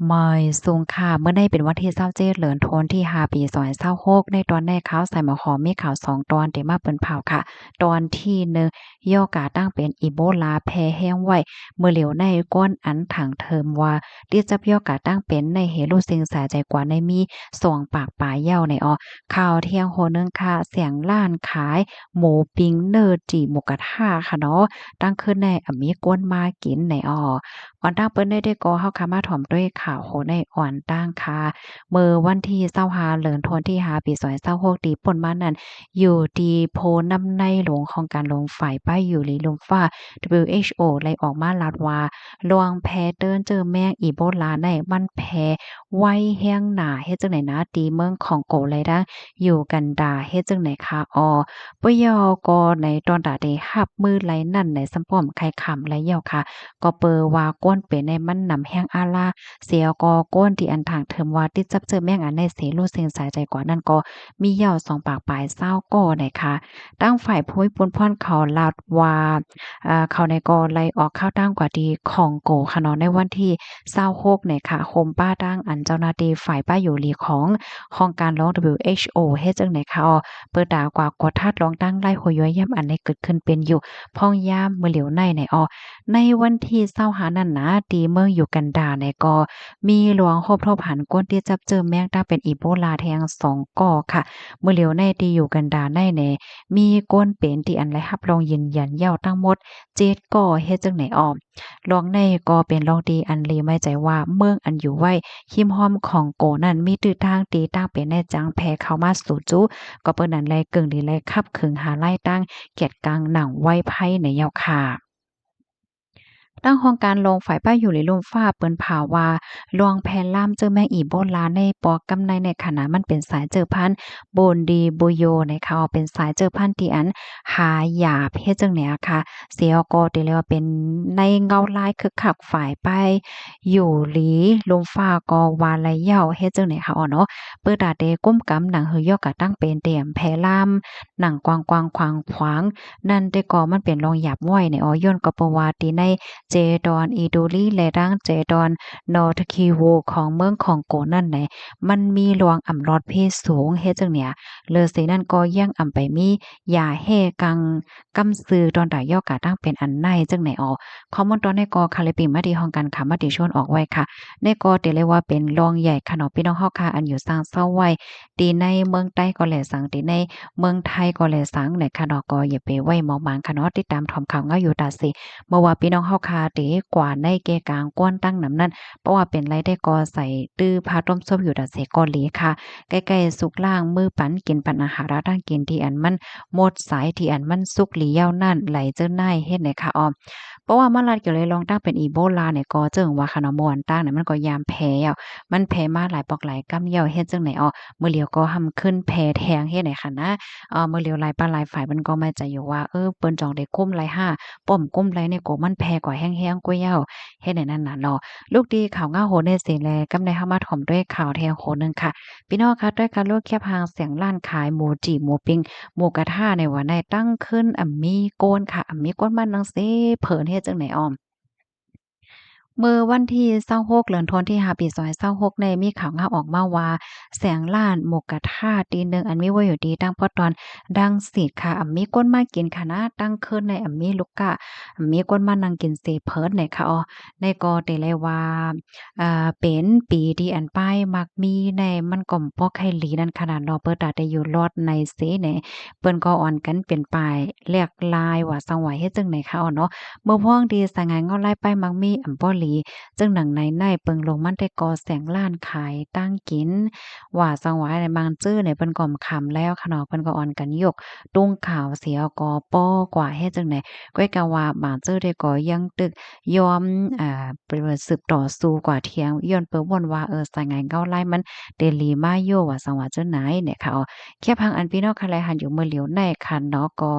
ไม่สูงค่ะเมื่อได้เป็นวันที่27เหลือนโทนที่5ปี2026ในตอนแรกข่าวใส่หมอหอมมีข่าว2ตอนที่มาเปิ้นเผาค่ะตอนที่1ย่อกาตั้งเป็นอีโบลาแพร่แห้งไว้เมื่อเหลียวในก้นอันถังเทิมว่าที่จะย่อกาตั้งเป็นในเหตุลูกซิงสายใจกว่าในมีสองปากปลายเหย้าในข่าวเที่ยงโหนึงค่ะเสียงล้านขายหมูปิ้งเนิร์จีหมูกระทะค่ะเนาะตั้งขึ้นในมีก้นมากินในก่อนตั้งเปิ้นได้ก่อเฮาค่ะมาถ่อมด้วยข่าวโหในอ่อนตั้งค่ะเมื่อวันที่25เดือนธันวาคมที่5ปี2026ที่ป่นมานั้นอยู่ที่โพน้ำในหลวงของการลงฝ่ายป้ายอยู่หลีลมฟ้า WHO ไล่ออกมาลาดว่าระวังแพเติ้นเจอแมงอีโบลาในมันแพร่ไว้แห้งหนาเฮ็ดจังไหนนะตีเมืองของโกเลยดังอยู่กันดาเฮ็ดจังไหนคะปยก็ในตอนตาได้รับมือไหลนั่นในสำป้อมไข่ขำไหลเหี่ยวค่ะ ก็เปอว่าก้นเป็นในมันนำแห้งอาลาเสียก็ก้นที่อันทางเทิมว่าติดจับเจอแม่งอันในเสโลเซงสายใจกว่านั้นก็มีเหย่าสองปากปลายเศร้าก็นะคะตั้งฝ่ายผู้ปุ้นพ่อนเขาลาดว่าเขาในก็ไล่ออกข้าวตั้งกว่าดีของโกค่ะเนาะในวันที่26เนี่ยค่ะโคมป้าตั้งอันเจ้าหน้าที่ฝ่ายป้าอยู่หลีของการร้อง WHO เฮ็ดจังไหนคะเปิดดากว่ากดทัดร้องตั้งไล่หัวย้อยย่ำอันในเกิดขึ้นเป็นอยู่พ่องย่ามมื้อเหลียวในในวันที่25นั่นนะที่เมืองยูกันดาเนี่ยก็มีหลวงครบรอบหันก้นที่จับเจอแมงดาเป็นอีโบลาแทง2ก่อค่ะเมื่อเหลียวในที่ยูกันดาในเนี่ยมีก้นเป็นที่อันไรรับรองยืนยันยาวทั้งหมด7ก่อเฮ็ดจังไหนลองในก็เป็นลองดีอันลีไม่ใจว่าเมืองอันอยู่ไว้หิมห้อมของโกนั่นมีตื้อทางตีตั้งเป็นแน่จังแพ้เข้ามาสู่จุก็เปิ้นนั้นแลกึ่งดีแลคับขึงหาไล่ตั้งเกียรติกลางหนังไว้ไพ่ในยาวค่ะ ตั้งโครงการลงฝ่ายป้ายอยู่ในลมฟ้าเปิ้นผ่าว่าลวงแพนล่ามเจอแมงอีโบลาในปอกำในในขณะมันเป็นสายเจอพันธุ์โบนดีโบโยนะคะเป็นสายเจอพันธุ์ที่อันหาหยาบเฮ็ดจังไหนอะค่ะเสียก็ได้เรียกว่าเป็นในเงาลายคึกคักฝ่ายป้ายอยู่หลีลมฟ้าก็วาละเหย้าเฮ็ดจังไหนคะเนาะเปิดตาเตก้มกำหนังหือยอกกะตั้งเป็นเตรียมแพล่ามหนังกวางๆขวางๆนั่นแต่ก็มันเป็นรองหยาบไว้ในย้อนก็เพราะว่าที่ใน เจดอนอีดูลีและร่างเจดอนนอทคีโวของเมืองของโกนั่นไหนมันมีหลวงอ่ำรอดเพศสูงเฮ็ดจังเนี่ยเลอสินั่นก็ยังอ่ำไปมียาแห้กังกำซือตอนใดย่อกะตั้งเป็นอันในจังไหนข้อมูลตอนในกอคาลิปิมาดีห้องการค้ามติชนออกไว้ค่ะในกอเตเลยว่าเป็นรองใหญ่ขนมพี่น้องเฮาค่ะอันอยู่สร้างเศร้าไว้ตีในเมืองใต้ก็แลสังตีในเมืองไทยก็แลสังในค่ะเนาะก็อย่าไปไว้เมามางค่ะเนาะติดตามถอมข่าวเงาอยู่ตาสิเมื่อว่าพี่น้องเฮาคาเตกว่าในแก่กลางก้นตั้งนำนั้นเพราะว่าเป็นไรได้ก็ใส่ตื้อพาต้มซุปอยู่ดัดเสกอหลีค่ะใกล้ๆสุกล่างมือปันกินปันอาหารตั้งกินที่อันมันหมดสายที่อันมันสุกหลียาวนั่นไหลเจ้าหน้ายเฮ็ดไหนค่ะเพราะว่ามาลาดก็เลยลองตั้งเป็นอีโบลาเนี่ยก็เจิงว่าคะเนาะม่วนตั้งเนี่ยมันก็ยามแพ้อะมันแพ้มาหลายปอกหลายกำเหี่ยวเฮ็ดจังไหนมื้อเหลียวก็หำขึ้นแพ้แทงเฮ็ดไหนค่ะนะมื้อเหลียวหลายปานหลายฝ่ายมันก็มาใจอยู่ว่าเปิ้นจองได้คุ้มหลายห้า ป้อมก้มไรเนี่ยโกมันแพกว่าแห้งๆกว่าเหย้าเฮ็ดให้นั่นน่ะเนาะลูกดีข่าวง่าโหในเสิแลกำในเฮามาถ่อมด้วยข่าวแทงโหนึงค่ะพี่น้องคะด้วยการลดแคบหางเสียงล้านขายหมูจีหมูปิ้งหมูกระทะในวันใดตั้งขึ้นมีโกนค่ะมีโกนมันจังซี้เผินเฮ็ดจังไหนเมื่อวันที่26เดือนธันวาคมที่5ปี2026ในมีข่าวงาออกมาว่าแสงล้านหมูกระทะตีหนึ่งอันมีไว้อยู่ดีตั้งพอตอนดังสีดค่ะมีคนมากินค่ะนะตั้งขึ้นในมีลูกกะมีคนมานั่งกินเสเพิดในค่ะในก็ได้เลยว่าเป็นปีที่อันป้ายมักมีในมันก็บ่ใครหลีนั่นขนาดเนาะเปิดตาได้อยู่รอดในเสแหนเปิ้นก็อ่อนกันเป็นปลายแหลกลายว่าสังไหวเฮ็ดจังไหนคะเนาะ เมื่อพ้องดีสงายเงาไล่ไปมักมีอ่ำป้อหลีจึงหนังในเปิงลงมันได้ก่อแสงล้านขายตั้งกินว่าสังหวายในบางจื้อในเปิ้นก็คำแล้วขะเนาะเพิ่นก็อ่อนกันยกตุ้งขาวเสียก็ป้อกว่าเฮ็ดจังได๋ก้อยกะว่าบางจื้อได้ก็ยังตึกยอมไปสืบต่อสู้กว่าเที่ยงย้อนเปิ้นว่นว่าสงายเงาไล่มันเดลีมาโยว่าสังว่าจังไหนเนี่ยค่ะแค่พังอันพี่น้องคาไลหันอยู่เมื่อเหลียวในคันเนาะก็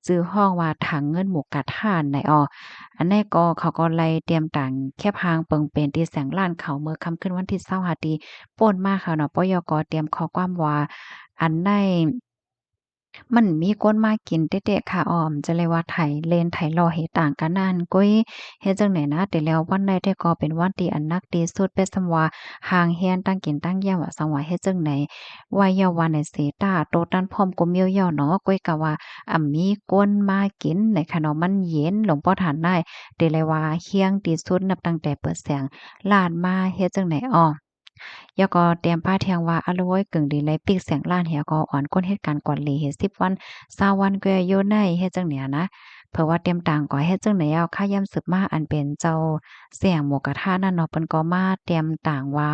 จื้อห้องว่าถังเงินหมูกระทะในอันนี้ก็เขาก็ไล่เตรียมต่างแคบหางเปิงเป็นที่แสงล้านเขาเมื่อค่ำคืนวันที่25ตีป่นมาค่ะเนาะปยกเตรียมข้อความว่าอันใน มันมีคนมากินเต๊ะๆค่ะอ้อมจะเลยว่าไถเลนไถล้อเฮ็ดต่างกันนั่นกุ้ยเฮ็ดจั่งใดนะแต่แล้ววันใดที่ก็เป็นวันที่อันนักที่สุดเปนส่ำว่าห่างเฮียนตั้งกินตั้งแย้มว่าสังว่าเฮ็ดจั่งใดว่าอย่าว่าในเสตาโตตันพร้อมกุมเหี่ยวๆเนาะกุ้ยก็ว่ามีคนมากินในค่ะเนาะมันเย็นหลวงพ่อทานได้แต่เลยว่าเฮียงที่สุดนับตั้งแต่เปิดแสงร้านมาเฮ็ดจั่งใดอ้อ ยก็เตรียมป้าเทียงว่าอะโลยกึ่งดีเลยปีกเสียงล้านเหียก็อ่อนก้นเหตุการณ์ก่อนหลีเฮ็ด10วัน20วันก็อยู่ในเฮ็ดจังเนี้ยนะเผื่อว่าเตรียมต่างก็เฮ็ดจังไหนเอาค่ายามสืบมาอันเป็นเจ้าเสียงหมูกระทะนั่นเนาะเปิ้นก็มาเตรียมต่างว่า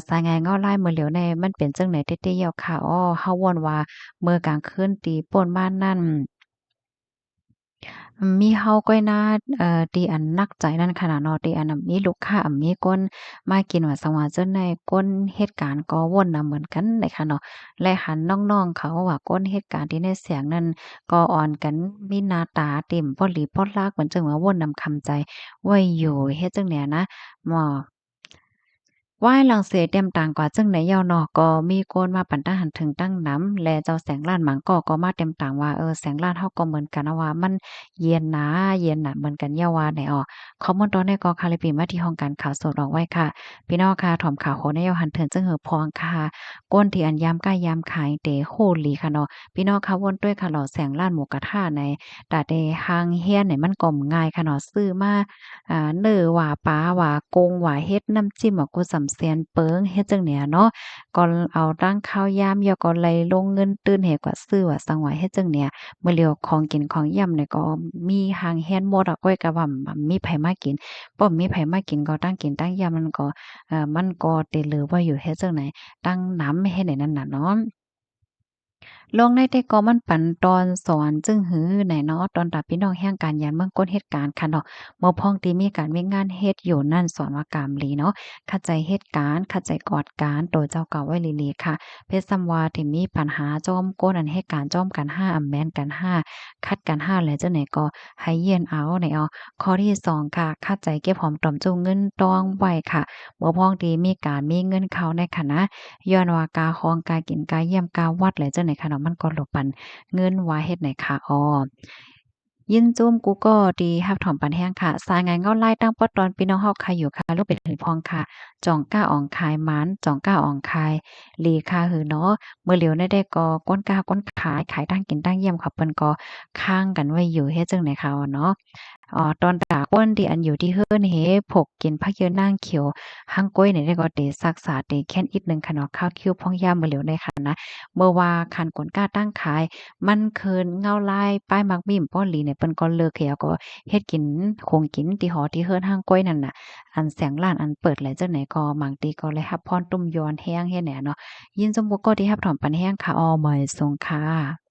สายงานเงาลายมื้อเหลียวในมันเป็นจังไหนเต๊ะๆเหี่ยวค่ะอ้อเฮาว่นว่ามื้อกลางคืนตีป่นมานั่น มีเฮาก้อยนาที่อันหนักใจนั่นขนาดเนาะที่อันน่ะมีลูกค้ามีคนมากินว่าสังว่าเจั่งใดก้นเหตุการณ์ก็วนน่ะเหมือนกันเลยค่ะเนาะและหันน้องๆเขาว่าก้นเหตุการณ์ที่ในเสียงนั้นก็อ่อนกันมีหน้าตาเต็มป้อหลีป้อลากเหมือนจังว่าวนนำคำใจไว้อยู่เฮ็ดจังใดนะม้อ ว่ายหลังเสเตรียมต่างกว่าจึงไหนยาวนอก็มีคนมาปั่นทหารถึงตั้งน้ำและเจ้าแสงล้านหมังก็มาเต็มต่างว่าแสงล้านเฮาก็เหมือนกันนะว่ามันเย็นนะเย็นน่ะเหมือนกันเยาว่าไหนอ้อข้อมูลตอนนี้ก็คาลิปีมาที่ห้องการข่าวสดออกไว้ค่ะพี่น้องค่ะถ่อมข่าวโหนแนวหันเถิงจึงเหือพองค่ะก้นที่อันยามใกล้ยามขายเตโหหลีค่ะเนาะพี่น้องค่ะวนด้วยค่ะเหล่อแสงล้านหมูกระทะในตาเดหางเฮียนเนี่ยมันก็ง่ายค่ะเนาะซื้อมา เน้อว่าปลาว่ากงว่าเฮ็ดน้ำจิ้มว่ากูสำเสียนเปิงเฮ็ดจั่งเนี่ยเนาะก่อนเอาตั้งข้าวยามแล้วก็ไหลลงเงินตื่นให้กว่าซื้อว่าสังว่าเฮ็ดจั่งเนี่ยมื้อแล้วของกินของย่ำเนี่ยก็มีหางแฮ้นหมดอะก้อยก็ว่ามีไผมากินบ่มีไผมากินก็ตั้งกินตั้งยามมันก็มันก็เตเหลือว่าอยู่เฮ็ดจั่งไหนตั้งน้ำเฮ็ดให้นั่นน่ะเนาะ ลงในแต่ก็มันปันตอนสอนจึงหือไหนเนาะตอนตาพี่น้องแห่งการยานเมืองก้นเหตุการณ์ค่ะเนาะเมื่อพ้องที่มีการมีงานเฮ็ดอยู่นั่นสอนว่ากามหลีเนาะเข้าใจเหตุการณ์เข้าใจกอดการโดยเจ้าเก่าไว้ลีๆค่ะเพชรซัมวาที่มีปัญหาจอมก้นอันเหตุการณ์จอมกัน5อำแม่นกัน5คัดกัน5แล้วจังไหนก็ให้เยียนเอาไหนเอาข้อที่2ค่ะเข้าใจเก็บหอมตอมจูงเงินตองไว้ค่ะเมื่อพ้องที่มีการมีเงินเข้าในคณะ ย้อนว่ากาคองกากินกาเยี่ยมกาวัดแล้วจังได๋ค่ะเนาะมันก็หลบปันเงินว่าเฮ็ดไหนค่ะอ้อยินจุ้มกูก็ดีรับถอมปันแห้งค่ะสายงานเงาไล่ตั้งปอตอนพี่น้องเฮาใครอยู่ค่ะลูกเป็ดหือพองค่ะจ่องก้าอ่องคายหมานจ่องก้าอ่องคายหลีค่ะหือเนาะมื้อเหลียวได้ได้ก็ก้นกาก้นขายตั้งกินตั้งเยี่ยมค่ะเปิ้นก็ค้างกันไว้อยู่เฮ็ดจังได๋ค่ะเนาะตอนตากอ้วนที่อันอยู่ที่เฮิรนเฮผกกินผักเยอะนางเขียวหั่งก้อยเนี่ยได้ก็เตซักษาเตแค้นอีกหนึ่งค่ะเนาะข้าวคิ้วพ่องย่ามมื้อเหลียวได้ค่ะนะเมื่อว่าคันกนกล้าตั้งขายมันเคินเงาลายป้ายมักมีมป้อหลีเนี่ยเปิ้นก็เลิกแล้วก็เฮ็ดกินคงกินที่หอที่เฮิรนหั่งก้อยนั่นน่ะอันแสงล้านอันเปิดแล้วจังไหนก็บางทีก็เลยรับพรตุ้มยอนแฮงเฮ็ดแหน่เนาะยินสมมุติก็ที่รับถอนปันแฮงค่ะอ้อเหมยสงค่ะ